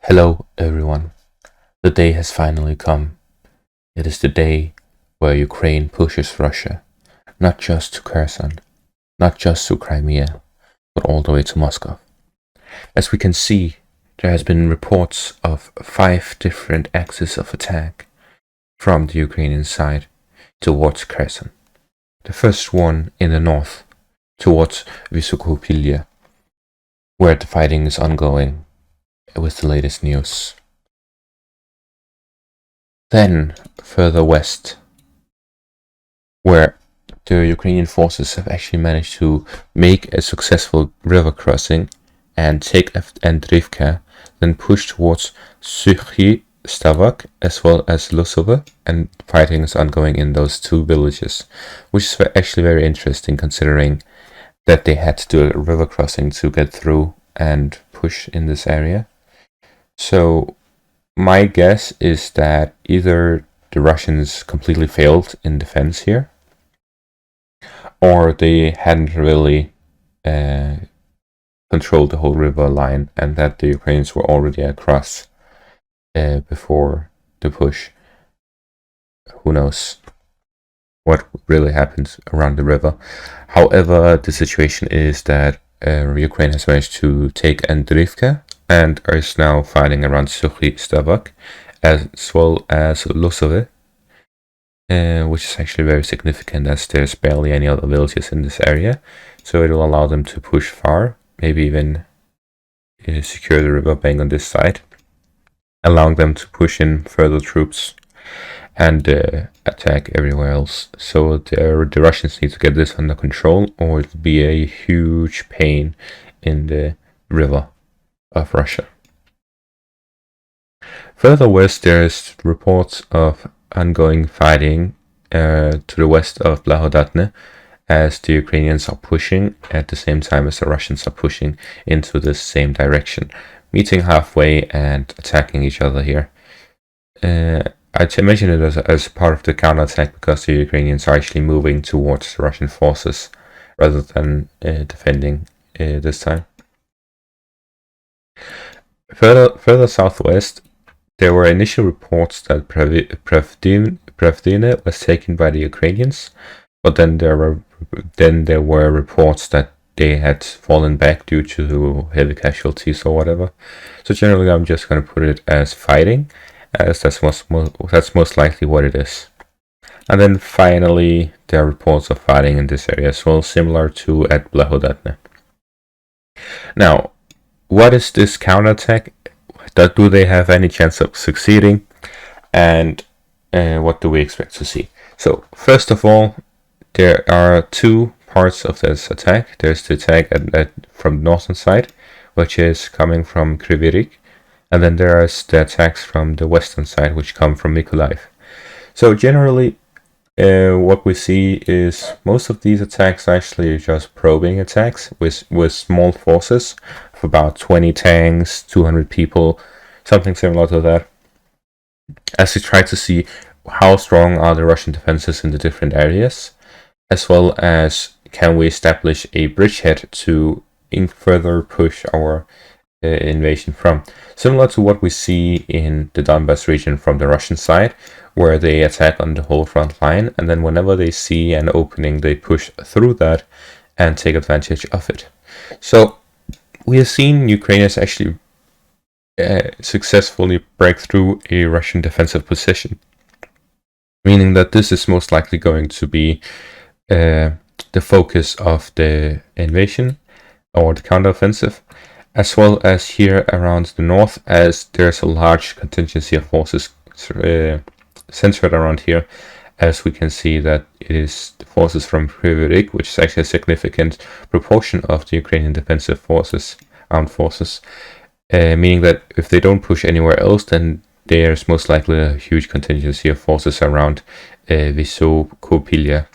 Hello, everyone. The day has finally come. It is the day where Ukraine pushes Russia, not just to Kherson, not just to Crimea, but all the way to Moscow. As we can see, there has been reports of 5 different axes of attack from the Ukrainian side towards Kherson. The first one in the north, towards Vysokopilya, where the fighting is ongoing with the latest news. Then, further west, where the Ukrainian forces have actually managed to make a successful river crossing and take Andrivka, then push towards Suchy Stavak as well as Lusove, and fighting is ongoing in those two villages, which is actually very interesting considering that they had to do a river crossing to get through and push in this area. So my guess is that either the Russians completely failed in defense here, or they hadn't really controlled the whole river line, and that the Ukrainians were already across before the push. Who knows what really happened around the river. However, the situation is that Ukraine has managed to take Andrivka and is now fighting around Suchy Stavak as well as Lusove, which is actually very significant as there's barely any other villages in this area, so it will allow them to push far, maybe even secure the riverbank on this side, allowing them to push in further troops and attack everywhere else. So the Russians need to get this under control, or it will be a huge pain in the river of Russia. Further west, there's reports of ongoing fighting to the west of Blahodatne, as the Ukrainians are pushing at the same time as the Russians are pushing into the same direction, meeting halfway and attacking each other here. I'd mention it as part of the counterattack because the Ukrainians are actually moving towards the Russian forces rather than defending this time. Further southwest, there were initial reports that Pravdine was taken by the Ukrainians, but then there were reports that they had fallen back due to heavy casualties or whatever. So generally, I'm just going to put it as fighting, as that's most likely what it is. And then finally, there are reports of fighting in this area as well, similar to at Blahodatne. Now, what is this counterattack? Do they have any chance of succeeding? And what do we expect to see? So, first of all, there are two parts of this attack. There's the attack from the northern side, which is coming from Kryvyi Rih, and then there is the attacks from the western side, which come from Mykolaiv. So generally, what we see is most of these attacks are actually just probing attacks with small forces of about 20 tanks, 200 people, something similar to that, as we try to see how strong are the Russian defenses in the different areas, as well as can we establish a bridgehead to further push our invasion from. Similar to what we see in the Donbass region from the Russian side, where they attack on the whole front line, and then whenever they see an opening, they push through that and take advantage of it. So we have seen Ukrainians actually successfully break through a Russian defensive position, meaning that this is most likely going to be the focus of the invasion or the counteroffensive, as well as here around the north, as there's a large contingency of forces centered around here, as we can see that it is the forces from Kryvyi Rih, which is actually a significant proportion of the Ukrainian defensive forces, armed forces, meaning that if they don't push anywhere else, then there's most likely a huge contingency of forces around Vysokopilya.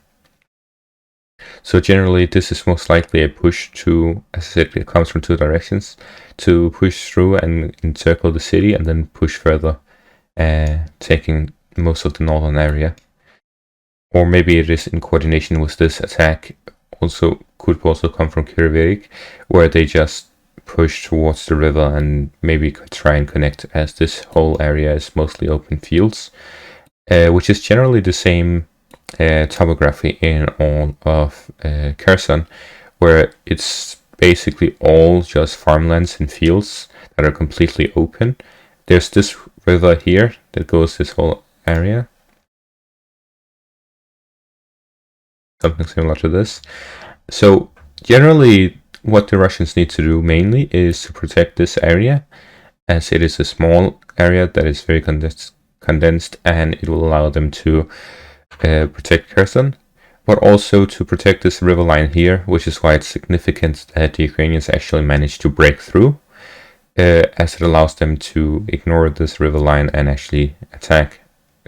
So generally, this is most likely a push to, as I said, it comes from two directions, to push through and encircle the city and then push further, taking most of the northern area. Or maybe it is in coordination with this attack, could also come from Kherson, where they just push towards the river and maybe try and connect, as this whole area is mostly open fields, which is generally the same topography in all of Kherson, where it's basically all just farmlands and fields that are completely open. There's this river here that goes this whole area, something similar to this. So generally what the Russians need to do mainly is to protect this area, as it is a small area that is very condensed, and it will allow them to protect Kherson, but also to protect this river line here, which is why it's significant that the Ukrainians actually managed to break through, as it allows them to ignore this river line and actually attack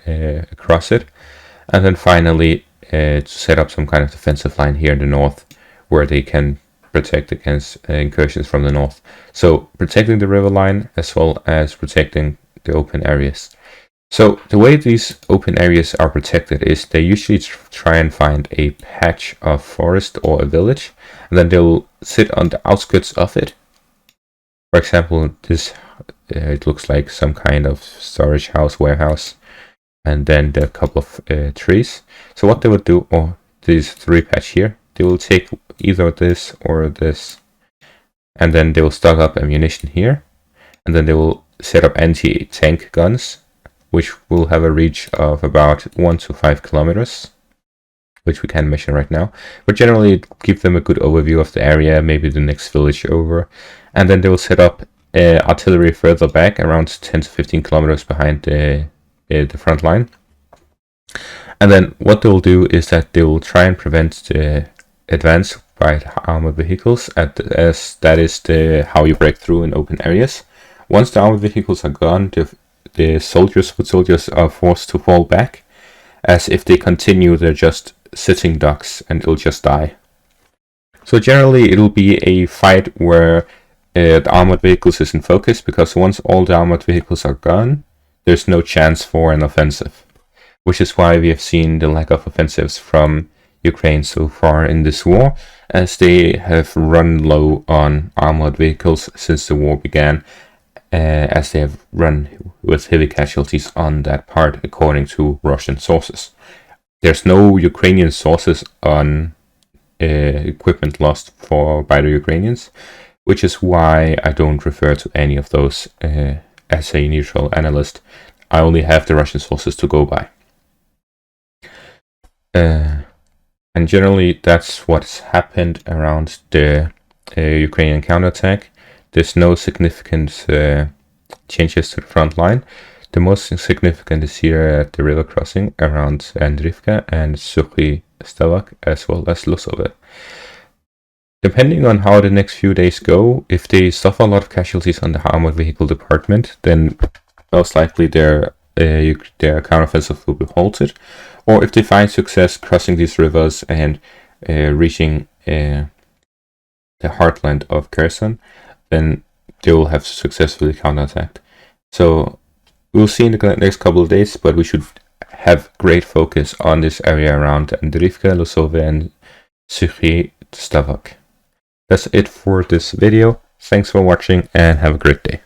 across it. And then finally to set up some kind of defensive line here in the north, where they can protect against incursions from the north. So protecting the river line as well as protecting the open areas. So the way these open areas are protected is they usually try and find a patch of forest or a village, and then they'll sit on the outskirts of it. For example, this it looks like some kind of storage house, warehouse, and then there are a couple of trees. So what they would do, or these three patch here, they will take either this or this, and then they will stock up ammunition here, and then they will set up anti-tank guns, which will have a reach of about 1 to 5 kilometers, which we can measure right now. But generally give them a good overview of the area, maybe the next village over, and then they will set up artillery further back, around 10 to 15 kilometers behind the front line. And then what they will do is that they will try and prevent the advance by armored vehicles, as that is how you break through in open areas. Once the armored vehicles are gone, the foot soldiers are forced to fall back, as if they continue they're just sitting ducks and it'll just die. So generally it'll be a fight where the armored vehicles is in focus, because once all the armored vehicles are gone, there's no chance for an offensive, which is why we have seen the lack of offensives from Ukraine so far in this war, as they have run low on armored vehicles since the war began, as they have run with heavy casualties on that part, according to Russian sources. There's no Ukrainian sources on equipment lost by the Ukrainians, which is why I don't refer to any of those as a neutral analyst. I only have the Russian sources to go by. And generally that's what's happened around the Ukrainian counterattack. There's no significant changes to the front line. The most significant is here at the river crossing around Andrivka and Sukhi Stavak, as well as Lusove. Depending on how the next few days go, if they suffer a lot of casualties on the armored vehicle department, then most likely their counteroffensive will be halted. Or if they find success crossing these rivers and reaching the heartland of Kherson, then they will have successfully counterattacked. So we'll see in the next couple of days, but we should have great focus on this area around Andrivka, Lusove, and Sukhi Stavak. That's it for this video. Thanks for watching and have a great day.